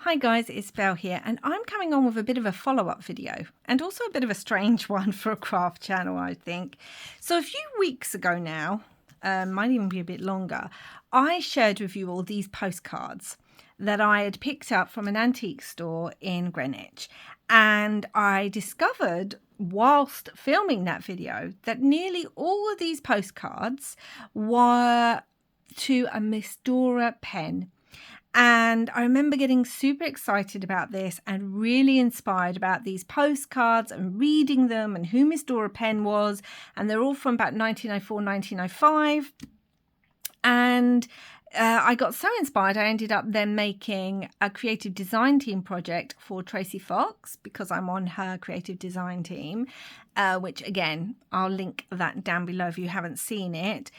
Hi guys, it's Belle here, and I'm coming on with a bit of a follow-up video, and also a bit of a strange one for a craft channel, I think. So a few weeks ago now, might even be a bit longer, I shared with you all these postcards that I had picked up from an antique store in Greenwich, and I discovered whilst filming that video that nearly all of these postcards were to a Miss Dora Penn. And I remember getting super excited about this and really inspired about these postcards and reading them and who Miss Dora Penn was. And they're all from about 1904, 1905. And I got so inspired, I ended up then making a creative design team project for Tracy Fox because I'm on her creative design team, which again, I'll link that down below if you haven't seen it.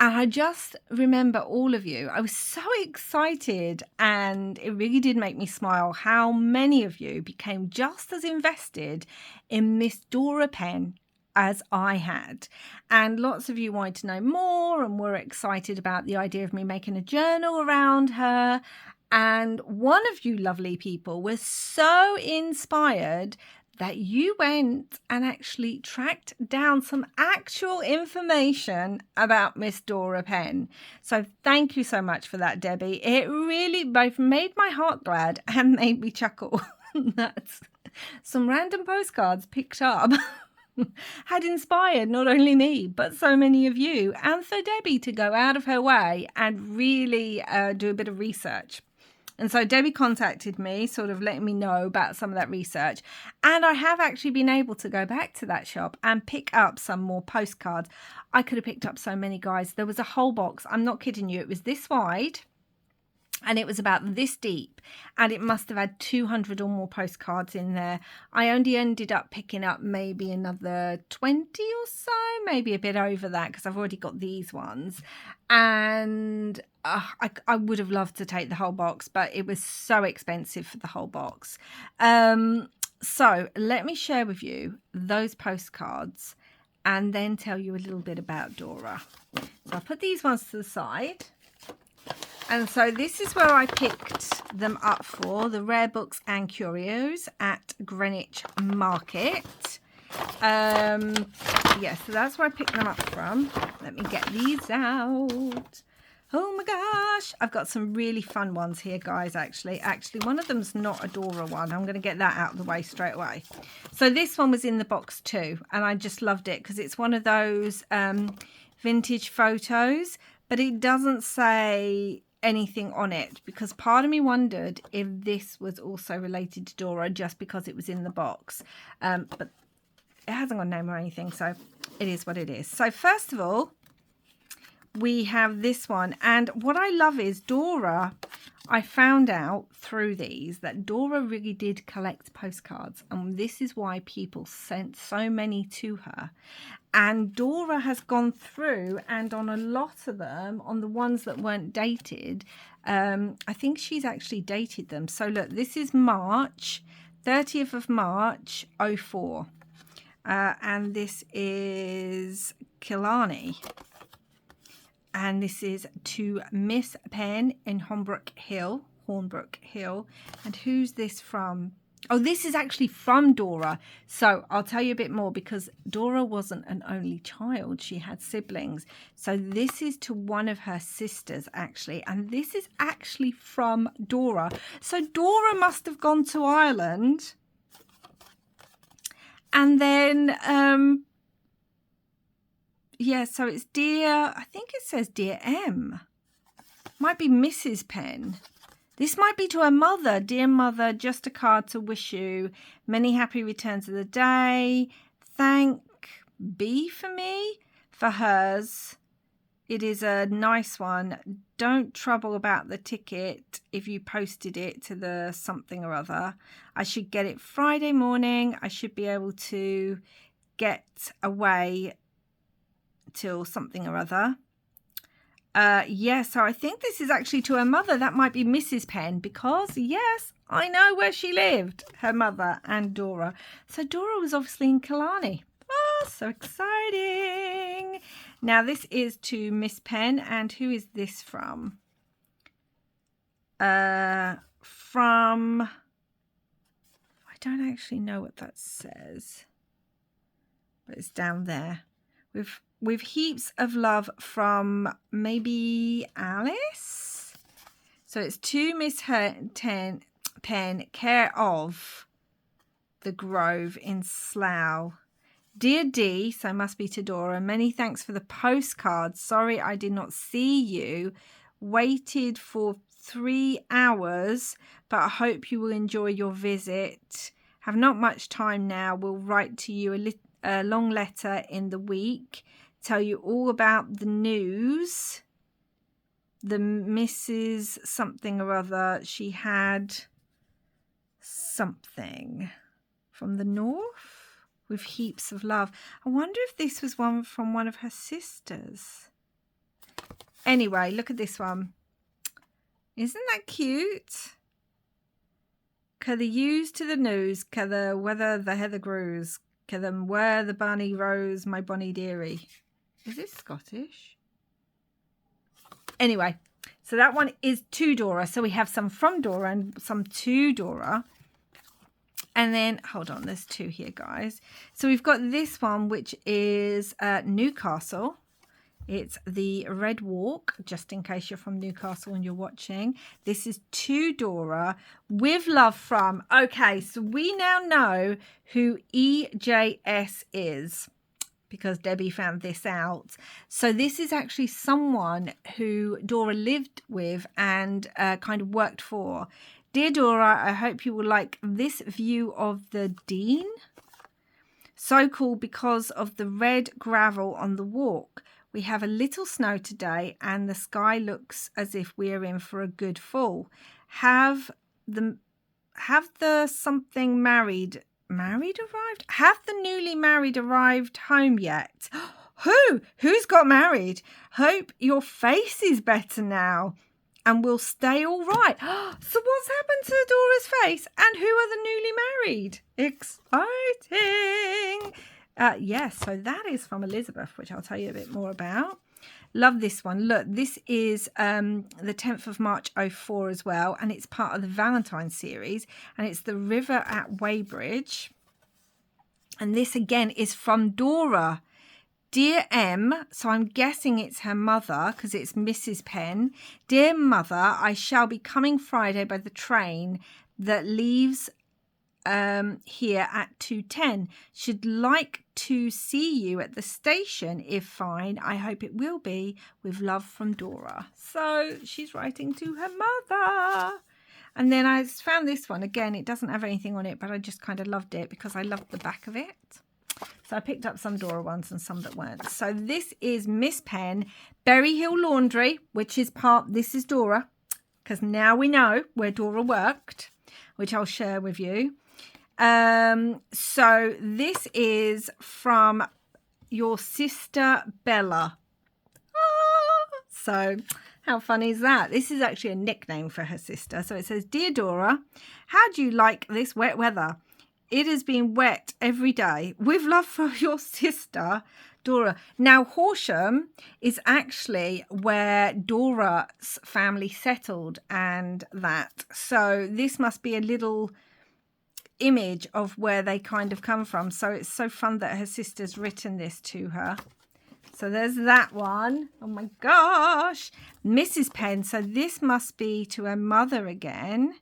And I just remember all of you. I was so excited, and it really did make me smile how many of you became just as invested in Miss Dora Penn as I had. And lots of you wanted to know more and were excited about the idea of me making a journal around her. And one of you lovely people was so inspired that you went and actually tracked down some actual information about Miss Dora Penn. So thank you so much for that, Debbie. It really both made my heart glad and made me chuckle. That's some random postcards picked up had inspired not only me, but so many of you, and for Debbie to go out of her way and really do a bit of research. And so Debbie contacted me, sort of letting me know about some of that research. And I have actually been able to go back to that shop and pick up some more postcards. I could have picked up so many, guys. There was a whole box. I'm not kidding you. It was this wide. And it was about this deep, and it must have had 200 or more postcards in there. I only ended up picking up maybe another 20 or so, maybe a bit over that, because I've already got these ones. And I would have loved to take the whole box, but it was so expensive for the whole box. So let me share with you those postcards and then tell you a little bit about Dora. So I'll put these ones to the side. And so this is where I picked them up for, the Rare Books and Curios at Greenwich Market. Yeah, so that's where I picked them up from. Let me get these out. Oh my gosh, I've got some really fun ones here, guys, actually. Actually, one of them's not a Dora one. I'm going to get that out of the way straight away. So this one was in the box too, and I just loved it because it's one of those vintage photos, but it doesn't say anything on it, because part of me wondered if this was also related to Dora just because it was in the box, but it hasn't got a name or anything, so it is what it is. So first of all, we have this one, and what I love is Dora, I found out through these that Dora really did collect postcards, and this is why people sent so many to her. And Dora has gone through, and on a lot of them, on the ones that weren't dated, I think she's actually dated them. So look, this is March, 30th of March, 04. And this is Killarney. And this is to Miss Penn in Hornbrook Hill. And who's this from? Oh, this is actually from Dora. So I'll tell you a bit more, because Dora wasn't an only child. She had siblings. So this is to one of her sisters, actually. And this is actually from Dora. So Dora must have gone to Ireland. And then, yeah, so it's dear, I think it says Dear M. Might be Mrs. Penn. This might be to her mother. Dear mother, just a card to wish you many happy returns of the day. Thank B for me for hers. It is a nice one. Don't trouble about the ticket if you posted it to the something or other. I should get it Friday morning. I should be able to get away till something or other. Yeah, so I think this is actually to her mother. That might be Mrs. Penn, because yes, I know where she lived, her mother and Dora. So Dora was obviously in Killarney. Oh, so exciting. Now this is to Miss Penn, and who is this from? From from, I don't actually know what that says, but it's down there. With heaps of love from maybe Alice. So it's to Miss Penn, care of the Grove in Slough. Dear Dee, so must be to Dora, many thanks for the postcards. Sorry I did not see you. Waited for 3 hours, but I hope you will enjoy your visit. Have not much time now. Will write to you a long letter in the week. Tell you all about the news. The Mrs. something or other. She had something from the north with heaps of love. I wonder if this was one from one of her sisters. Anyway, look at this one. Isn't that cute? Ca the ewes to the news, ca the weather the heather grows, ca them where the bunny rose, my bonny dearie. Is this Scottish? Anyway, so that one is to Dora. So we have some from Dora and some to Dora. And then, hold on, there's 2 here, guys. So we've got this one, which is Newcastle. It's the Red Walk, just in case you're from Newcastle and you're watching. This is to Dora, with love from. Okay, so we now know who EJS is, because Debbie found this out. So this is actually someone who Dora lived with and kind of worked for. Dear Dora, I hope you will like this view of the Dean. So cool because of the red gravel on the walk. We have a little snow today and the sky looks as if we're in for a good fall. Have the something married arrived? Have the newly married arrived home yet? Who's got married? Hope your face is better now and will stay all right. So what's happened to Dora's face? And who are the newly married? Exciting. Yes, so that is from Elizabeth, which I'll tell you a bit more about. Love this one. Look, this is the 10th of March 04 as well, and it's part of the Valentine series, and it's the river at Weybridge. And this again is from Dora. Dear M, so I'm guessing it's her mother because it's Mrs. Penn. Dear Mother, I shall be coming Friday by the train that leaves here at 2:10. Should like to see you at the station if fine. I hope it will be. With love from Dora. So she's writing to her mother. And then I found this one. Again, it doesn't have anything on it, but I just kind of loved it because I loved the back of it. So I picked up some Dora ones and some that weren't. So this is Miss Penn, Berry Hill Laundry, which is this is Dora, because now we know where Dora worked, which I'll share with you. So this is from your sister Bella. So how funny is that? This is actually a nickname for her sister. So it says, Dear Dora, how do you like this wet weather? It has been wet every day. With love for your sister, Dora. Now, Horsham is actually where Dora's family settled and that. So this must be a little image of where they kind of come from. So it's so fun that her sister's written this to her. So there's that one. Oh my gosh. Mrs. Penn. So this must be to her mother again.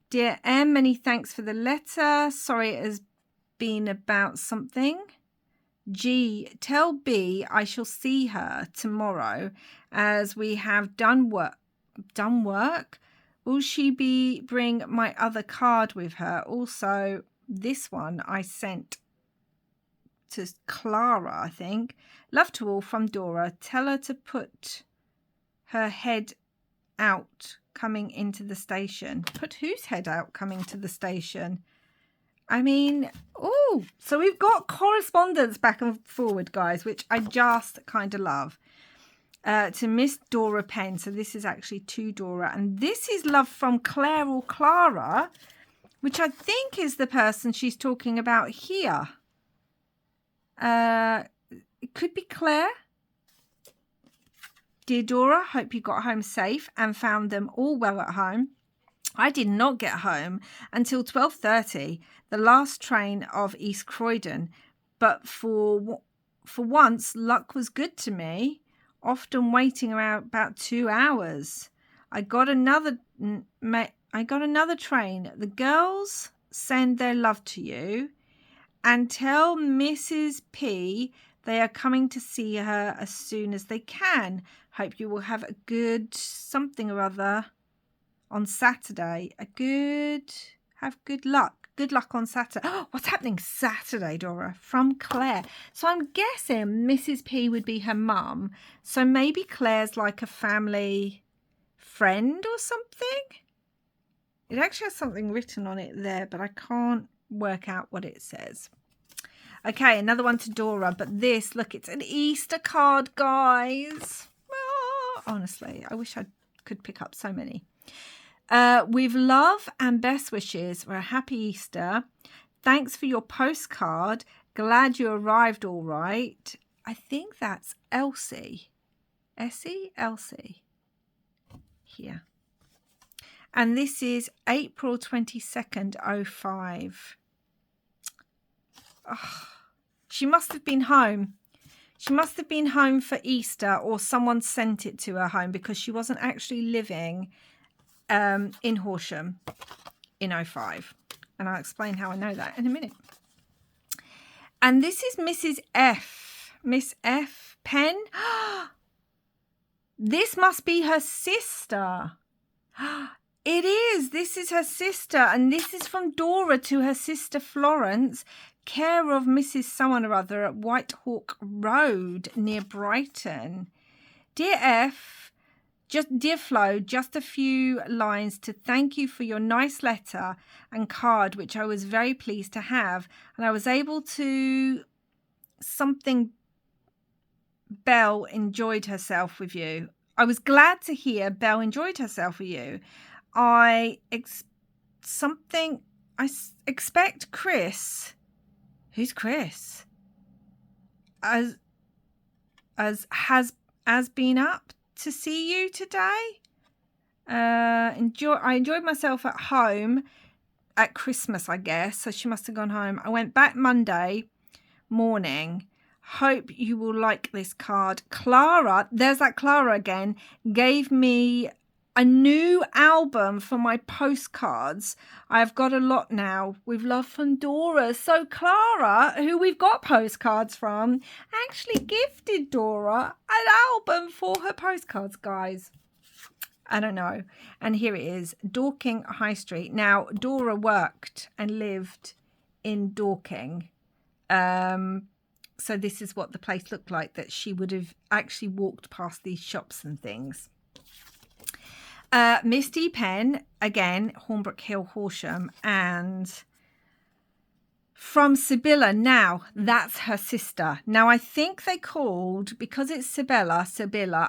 Dear M, many thanks for the letter. Sorry it has been about something. G, tell B I shall see her tomorrow as we have done work. Will she bring my other card with her? Also, this one I sent to Clara, I think. Love to all from Dora. Tell her to put her head out coming into the station. Put whose head out coming to the station? I mean, oh, so we've got correspondence back and forward, guys, which I just kind of love. To Miss Dora Penn. So this is actually to Dora. And this is love from Claire or Clara, which I think is the person she's talking about here. It could be Claire. Dear Dora, hope you got home safe and found them all well at home. I did not get home until 12:30, the last train of East Croydon. But for once, luck was good to me, often waiting around about 2 hours. I got another train. The girls send their love to you and tell Mrs. P they are coming to see her as soon as they can. Hope you will have a good something or other on Saturday. Have good luck. Good luck on Saturday. Oh, what's happening Saturday, Dora? From Claire. So I'm guessing Mrs. P would be her mum. So maybe Claire's like a family friend or something. It actually has something written on it there, but I can't work out what it says. Okay, another one to Dora, but this, look, it's an Easter card, guys. Oh, honestly, I wish I could pick up so many. With love and best wishes for a happy Easter. Thanks for your postcard. Glad you arrived all right. I think that's Elsie. Elsie. Here. And this is April 22nd, 05. Oh, she must have been home. She must have been home for Easter, or someone sent it to her home, because she wasn't actually living in Horsham in 05. And I'll explain how I know that in a minute. And this is Mrs. F. Miss F. Penn. This must be her sister. It is. This is her sister. And this is from Dora to her sister Florence, care of Mrs. Someone or other at White Hawk Road near Brighton. Dear F, dear Flo, just a few lines to thank you for your nice letter and card, which I was very pleased to have. And I was able to something Belle enjoyed herself with you. I was glad to hear Belle enjoyed herself with you. I expect Chris. Who's Chris? As has been up to see you today. I enjoyed myself at home at Christmas, I guess. So she must have gone home. I went back Monday morning. Hope you will like this card. Clara, there's that Clara again, gave me a new album for my postcards. I've got a lot now, with love from Dora. So Clara, who we've got postcards from, actually gifted Dora an album for her postcards, guys. I don't know. And here it is, Dorking High Street. Now, Dora worked and lived in Dorking. So this is what the place looked like, that she would have actually walked past these shops and things. Miss D Penn, again, Hornbrook Hill, Horsham, and from Sibylla. Now, that's her sister. Now, I think they called, because it's Sibylla,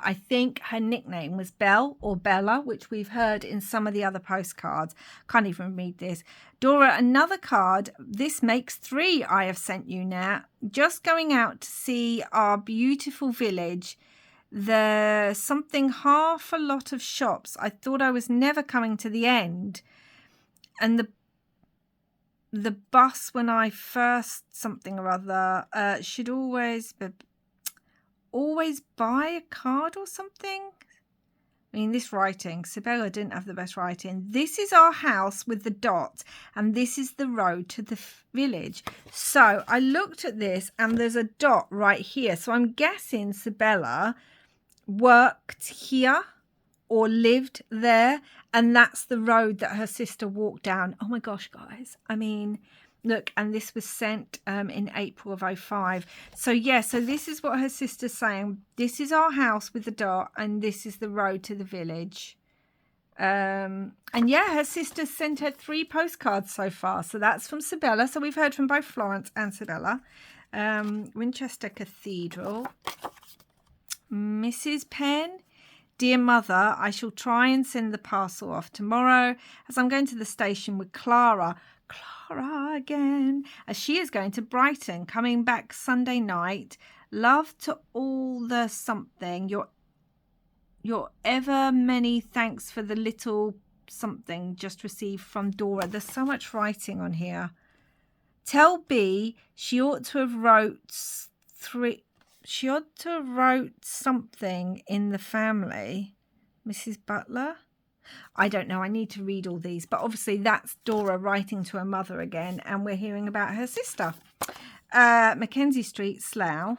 I think her nickname was Belle or Bella, which we've heard in some of the other postcards. Can't even read this. Dora, another card. This makes 3 I have sent you now. Just going out to see our beautiful village. There's something half a lot of shops. I thought I was never coming to the end. And the bus when I first something or other should always buy a card or something. I mean, this writing, Sibylla didn't have the best writing. This is our house with the dot, and this is the road to the village. So I looked at this, and there's a dot right here. So I'm guessing Sibylla worked here or lived there, and that's the road that her sister walked down. Oh my gosh, guys, I mean, look, and this was sent in April of 05. So yeah, so this is what her sister's saying. This is our house with the dot, and this is the road to the village. And yeah, her sister sent her 3 postcards so far. So that's from Sibylla. So we've heard from both Florence and Sibylla. Winchester Cathedral. Mrs. Penn, dear mother, I shall try and send the parcel off tomorrow, as I'm going to the station with Clara again, as she is going to Brighton, coming back Sunday night. Love to all the something. Your ever many thanks for the little something just received from Dora. There's so much writing on here. Tell B she ought to have wrote something in the family. Mrs. Butler? I don't know. I need to read all these. But obviously that's Dora writing to her mother again. And we're hearing about her sister. Mackenzie Street, Slough.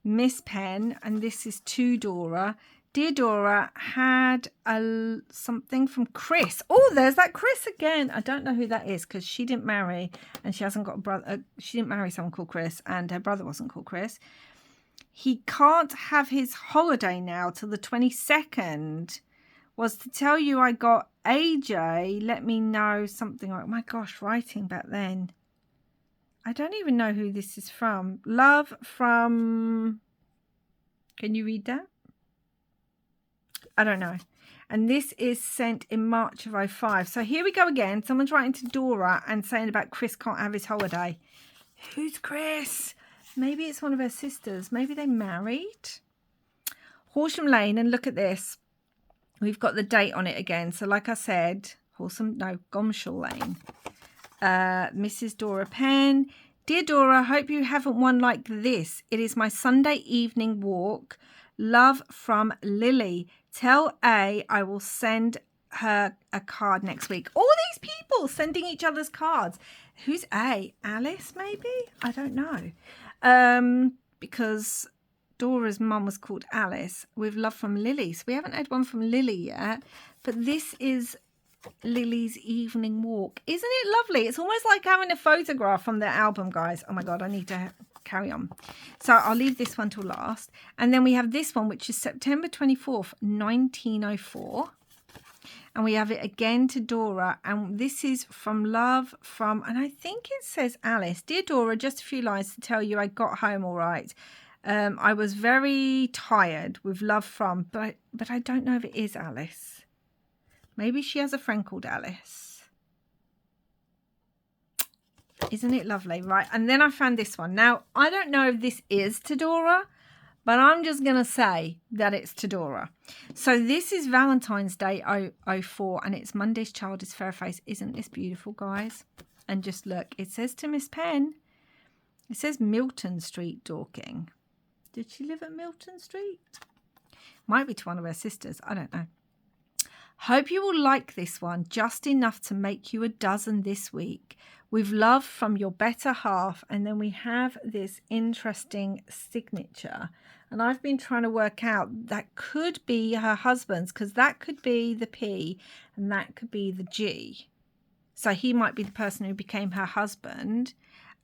Miss Penn. And this is to Dora. Dear Dora, had something from Chris. Oh, there's that Chris again. I don't know who that is because she didn't marry and she hasn't got a brother. She didn't marry someone called Chris and her brother wasn't called Chris. He can't have his holiday now till the 22nd. Was to tell you I got AJ. Let me know something like, oh my gosh, writing back then. I don't even know who this is from. Love from, can you read that? I don't know. And this is sent in March of 05. So here we go again. Someone's writing to Dora and saying about Chris can't have his holiday. Who's Chris? Maybe it's one of her sisters. Maybe they married. Horsham Lane. And look at this. We've got the date on it again. So like I said, Gomshall Lane. Mrs. Dora Penn. Dear Dora, hope you haven't one like this. It is my Sunday evening walk. Love from Lily. Tell A I will send her a card next week. All these people sending each other's cards. Who's A? Alice, maybe? I don't know. Because Dora's mum was called Alice. With love from Lily. So we haven't had one from Lily yet. But this is Lily's evening walk. Isn't it lovely? It's almost like having a photograph from their album, guys. Oh my God, I need to carry on. So I'll leave this one till last. And then we have this one, which is September 24th, 1904. And we have it again to Dora. And this is from love from, and I think it says Alice. Dear Dora, just a few lines to tell you I got home all right. I was very tired with love from, but I don't know if it is Alice. Maybe she has a friend called Alice. Isn't it lovely? Right. And then I found this one. Now, I don't know if this is to Dora, but I'm just going to say that it's to Dora. So this is Valentine's Day 04 and it's Monday's Child is Fairface. Isn't this beautiful, guys? And just look, it says to Miss Penn. It says Milton Street, Dorking. Did she live at Milton Street? Might be to one of her sisters. I don't know. Hope you will like this one, just enough to make you a dozen this week. With love from your better half. And then we have this interesting signature. And I've been trying to work out that could be her husband's because that could be the P and that could be the G. So he might be the person who became her husband.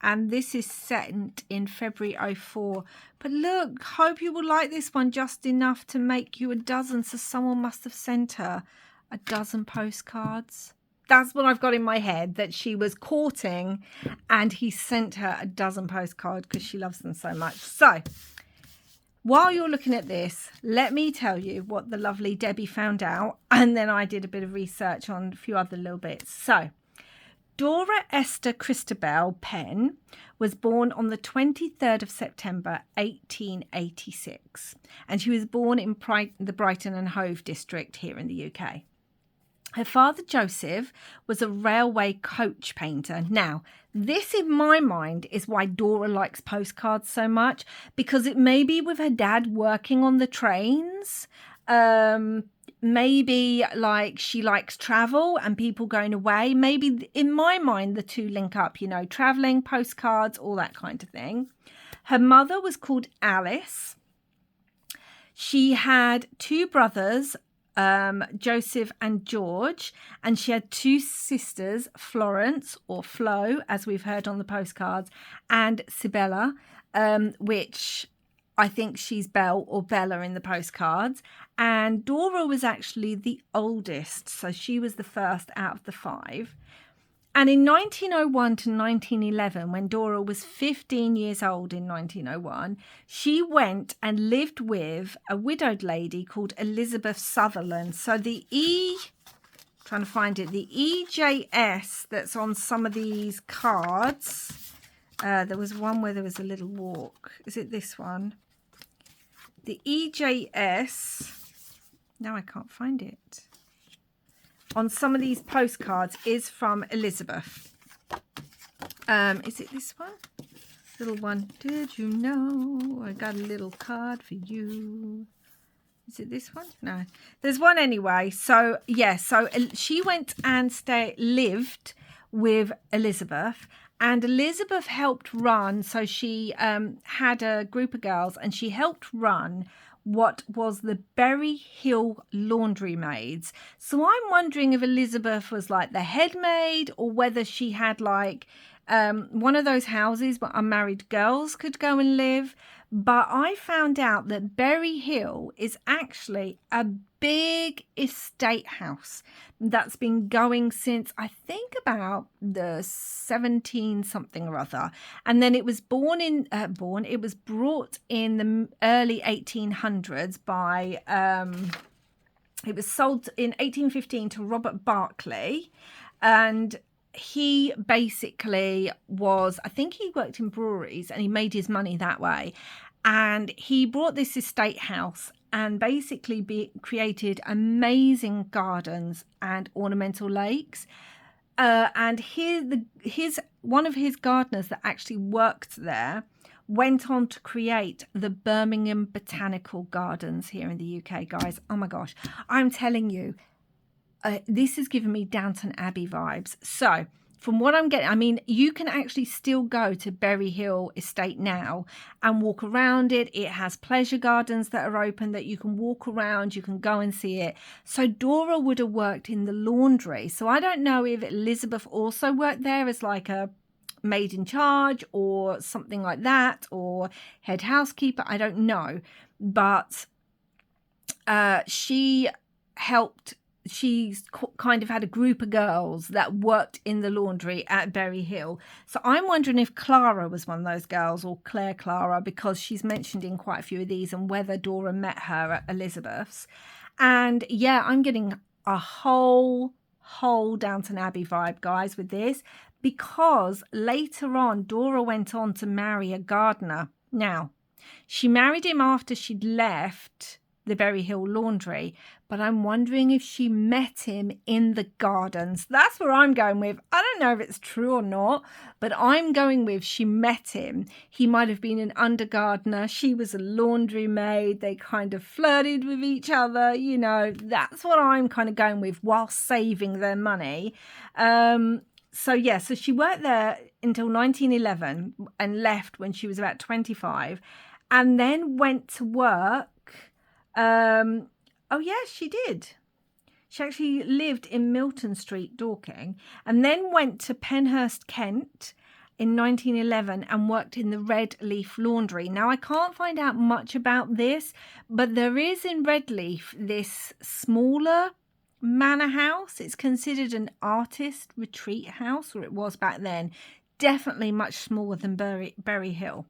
And this is sent in February 04. But look, hope you will like this one just enough to make you a dozen. So someone must have sent her a dozen postcards. That's what I've got in my head, that she was courting and he sent her a dozen postcards because she loves them so much. So while you're looking at this, let me tell you what the lovely Debbie found out. And then I did a bit of research on a few other little bits. So Dora Esther Christabel Penn was born on the 23rd of September 1886 and she was born in the Brighton and Hove district here in the UK. Her father Joseph was a railway coach painter. Now, this in my mind is why Dora likes postcards so much, because it may be with her dad working on the trains. Maybe like she likes travel and people going away. Maybe in my mind, the two link up, you know, traveling, postcards, all that kind of thing. Her mother was called Alice. She had two brothers, Joseph and George, and she had two sisters, Florence or Flo, as we've heard on the postcards, and Sibella, which I think she's Belle or Bella in the postcards. And Dora was actually the oldest, so she was the first out of the five. And in 1901 to 1911, when Dora was 15 years old in 1901, she went and lived with a widowed lady called Elizabeth Sutherland. So the trying to find it, the EJS that's on some of these cards, there was one where there was a little walk. Is it this one? The EJS, now I can't find it. on some of these postcards is from Elizabeth. Is it this one? Little one. Did you know I got a little card for you? Is it this one? No, there's one anyway. So yeah, so she went and lived with Elizabeth, and Elizabeth helped run. So she had a group of girls, and she helped run what was the Berry Hill Laundry Maids. So I'm wondering if Elizabeth was like the head maid, or whether she had like one of those houses where unmarried girls could go and live. But I found out that Berry Hill is actually a big estate house that's been going since, I think, about the 17 something or other. And then it was it was brought in the early 1800s by, it was sold in 1815 to Robert Barclay. And he basically was, I think he worked in breweries and he made his money that way. And he brought this estate house and basically created amazing gardens and ornamental lakes. And one of his gardeners that actually worked there went on to create the Birmingham Botanical Gardens here in the UK, guys. Oh my gosh, I'm telling you, this has given me Downton Abbey vibes. So from what I'm getting, I mean, you can actually still go to Berry Hill Estate now and walk around it. It has pleasure gardens that are open that you can walk around. You can go and see it. So Dora would have worked in the laundry. So I don't know if Elizabeth also worked there as like a maid in charge or something like that, or head housekeeper. I don't know. But she helped. She's kind of had a group of girls that worked in the laundry at Berry Hill. So I'm wondering if Clara was one of those girls, or Claire Clara, because she's mentioned in quite a few of these, and whether Dora met her at Elizabeth's. And yeah, I'm getting a whole Downton Abbey vibe, guys, with this, because later on Dora went on to marry a gardener. Now, she married him after she'd left the Berry Hill Laundry, but I'm wondering if she met him in the gardens. That's where I'm going with. I don't know if it's true or not, but I'm going with she met him. He might have been an under gardener. She was a laundry maid. They kind of flirted with each other. You know, that's what I'm kind of going with, while saving their money. So yeah, so she worked there until 1911 and left when she was about 25, and then went to work. Oh yes, she did. She actually lived in Milton Street, Dorking, and then went to Penhurst, Kent in 1911 and worked in the Red Leaf Laundry. Now, I can't find out much about this, but there is in Redleaf this smaller manor house. It's considered an artist retreat house, or it was back then. Definitely much smaller than Berry Hill.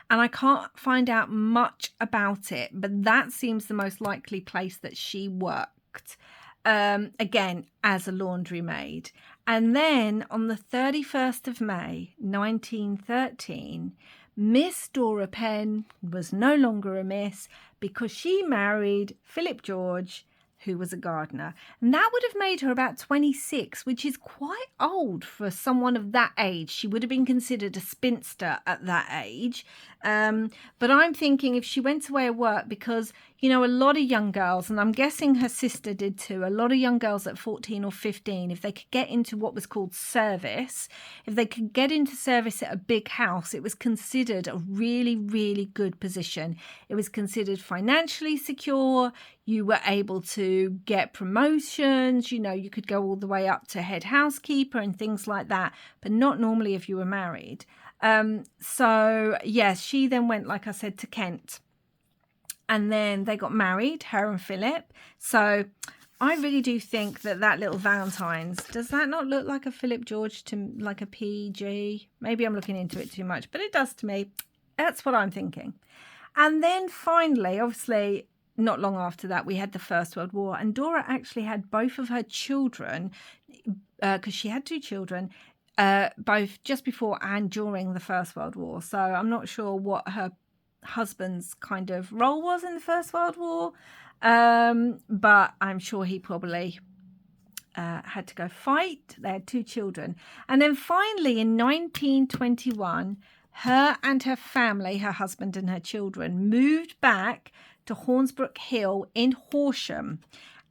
And I can't find out much about it, but that seems the most likely place that she worked, again, as a laundry maid. And then on the 31st of May, 1913, Miss Dora Penn was no longer a miss, because she married Philip George, who was a gardener. And that would have made her about 26, which is quite old for someone of that age. She would have been considered a spinster at that age. But I'm thinking if she went away at work, because, you know, a lot of young girls, and I'm guessing her sister did too, a lot of young girls at 14 or 15, if they could get into what was called service, if they could get into service at a big house, it was considered a really, really good position. It was considered financially secure. You were able to get promotions, you know, you could go all the way up to head housekeeper and things like that, but not normally if you were married. So yes, she then went, like I said, to Kent, and then they got married, her and Philip. So I really do think that little Valentine's, does that not look like a Philip George to like a PG? Maybe I'm looking into it too much, but it does to me. That's what I'm thinking. And then finally, obviously, not long after that, we had the First World War, and Dora actually had both of her children, because she had two children, both just before and during the First World War. So I'm not sure what her husband's kind of role was in the First World War, but I'm sure he probably had to go fight. They had 2 children. And then finally in 1921, her and her family, her husband and her children, moved back to Hornsbrook Hill in Horsham.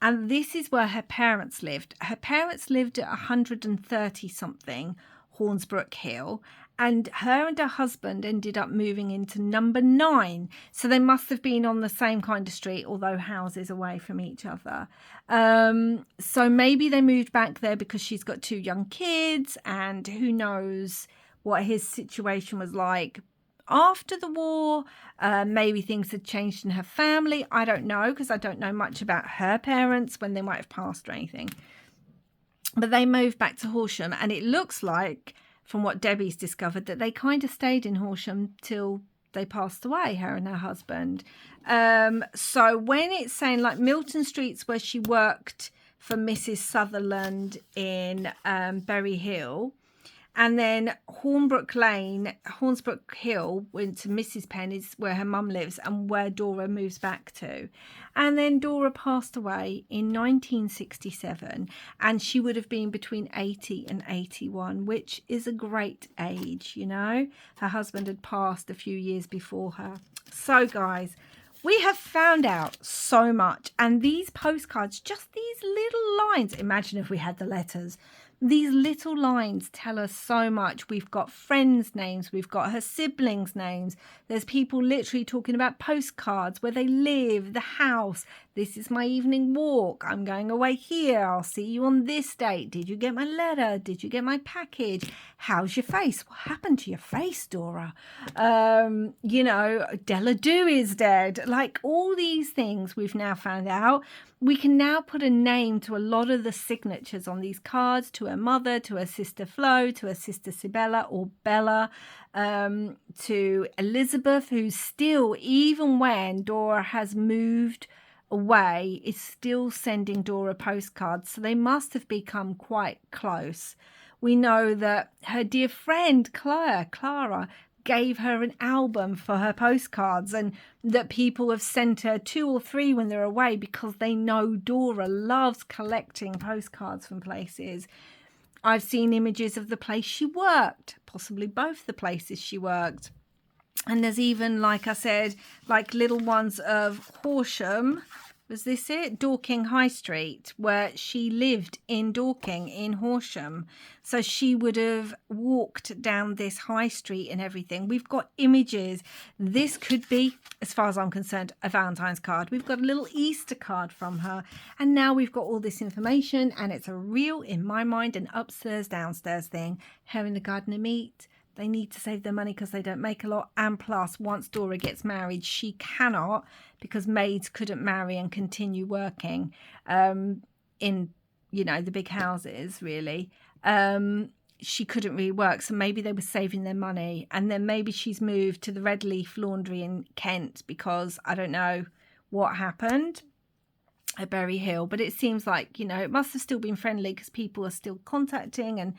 And this is where her parents lived. Her parents lived at 130 something Hornsbrook Hill, and her and her husband ended up moving into number 9. So they must have been on the same kind of street, although houses away from each other. So maybe they moved back there because she's got 2 young kids, and who knows what his situation was like after the war. Maybe things had changed in her family. I don't know, because I don't know much about her parents, when they might have passed or anything. But they moved back to Horsham, and it looks like, from what Debbie's discovered, that they kind of stayed in Horsham till they passed away, her and her husband. So when it's saying like Milton Street's where she worked for Mrs. Sutherland in Berry Hill, and then Hornsbrook Hill, went to Mrs. Penn, is where her mum lives and where Dora moves back to. And then Dora passed away in 1967, and she would have been between 80 and 81, which is a great age, you know. Her husband had passed a few years before her. So, guys, we have found out so much. And these postcards, just these little lines, imagine if we had the letters. These little lines tell us so much. We've got friends' names. We've got her siblings' names. There's people literally talking about postcards, where they live, the house. This is my evening walk. I'm going away here. I'll see you on this date. Did you get my letter? Did you get my package? How's your face? What happened to your face, Dora? You know, Della Dew is dead. Like all these things we've now found out. We can now put a name to a lot of the signatures on these cards, to her mother, to her sister Flo, to her sister Sibella or Bella, to Elizabeth, who's still, even when Dora has moved away, is still sending Dora postcards. So they must have become quite close. We know that her dear friend Clara, gave her an album for her postcards, and that people have sent her 2 or 3 when they're away because they know Dora loves collecting postcards from places. I've seen images of the place she worked, possibly both the places she worked. And there's even, like I said, like little ones of Horsham. Was this it? Dorking High Street, where she lived in Dorking in Horsham. So she would have walked down this high street and everything. We've got images. This could be, as far as I'm concerned, a Valentine's card. We've got a little Easter card from her. And now we've got all this information, and it's a real, in my mind, an upstairs, downstairs thing. Her and the gardener meet. They need to save their money because they don't make a lot. And plus, once Dora gets married, she cannot, because maids couldn't marry and continue working in, you know, the big houses, really. She couldn't really work. So maybe they were saving their money. And then maybe she's moved to the Red Leaf Laundry in Kent because I don't know what happened at Berry Hill. But it seems like, you know, it must have still been friendly because people are still contacting and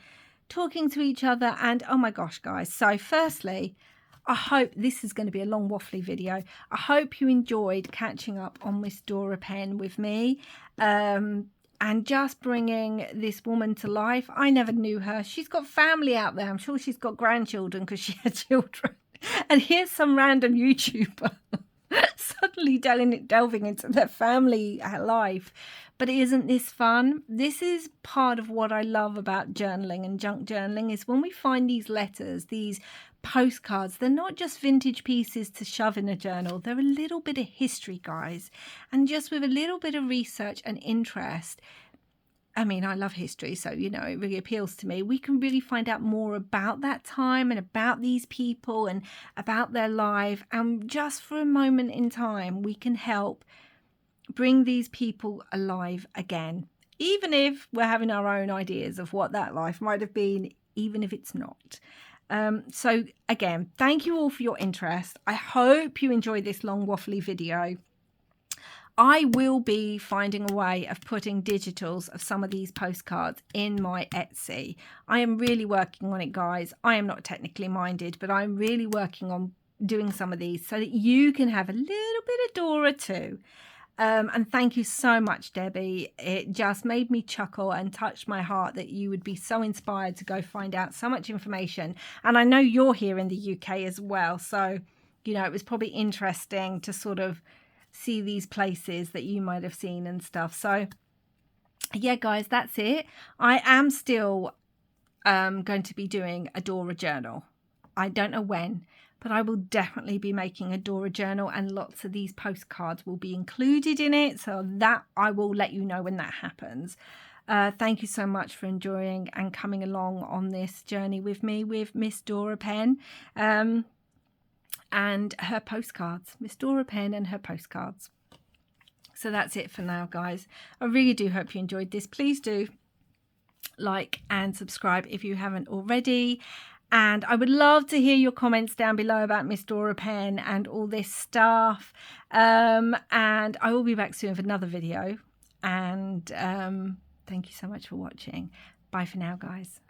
talking to each other. And oh my gosh, guys, so firstly, I hope this is going to be a long waffly video. I hope you enjoyed catching up on Miss Dora Penn with me, and just bringing this woman to life. I never knew her. She's got family out there. I'm sure she's got grandchildren because she had children. And here's some random YouTuber suddenly delving into their family life. But isn't this fun? This is part of what I love about journaling and junk journaling, is when we find these letters, these postcards, they're not just vintage pieces to shove in a journal. They're a little bit of history, guys. And just with a little bit of research and interest, I mean, I love history, so, you know, it really appeals to me. We can really find out more about that time and about these people and about their life. And just for a moment in time, we can help bring these people alive again, even if we're having our own ideas of what that life might have been, even if it's not. So again, thank you all for your interest. I hope you enjoyed this long waffly video. I will be finding a way of putting digitals of some of these postcards in my Etsy. I am really working on it, guys. I am not technically minded, but I'm really working on doing some of these so that you can have a little bit of Dora too. And thank you so much, Debbie. It just made me chuckle and touched my heart that you would be so inspired to go find out so much information. And I know you're here in the UK as well. So, you know, it was probably interesting to sort of see these places that you might have seen and stuff. So, yeah, guys, that's it. I am still going to be doing a Dora journal. I don't know when, but I will definitely be making a Dora journal, and lots of these postcards will be included in it. So that I will let you know when that happens. Thank you so much for enjoying and coming along on this journey with me with Miss Dora Penn and her postcards. Miss Dora Penn and her postcards. So that's it for now, guys. I really do hope you enjoyed this. Please do like and subscribe if you haven't already. And I would love to hear your comments down below about Miss Dora Penn and all this stuff. And I will be back soon with another video. And thank you so much for watching. Bye for now, guys.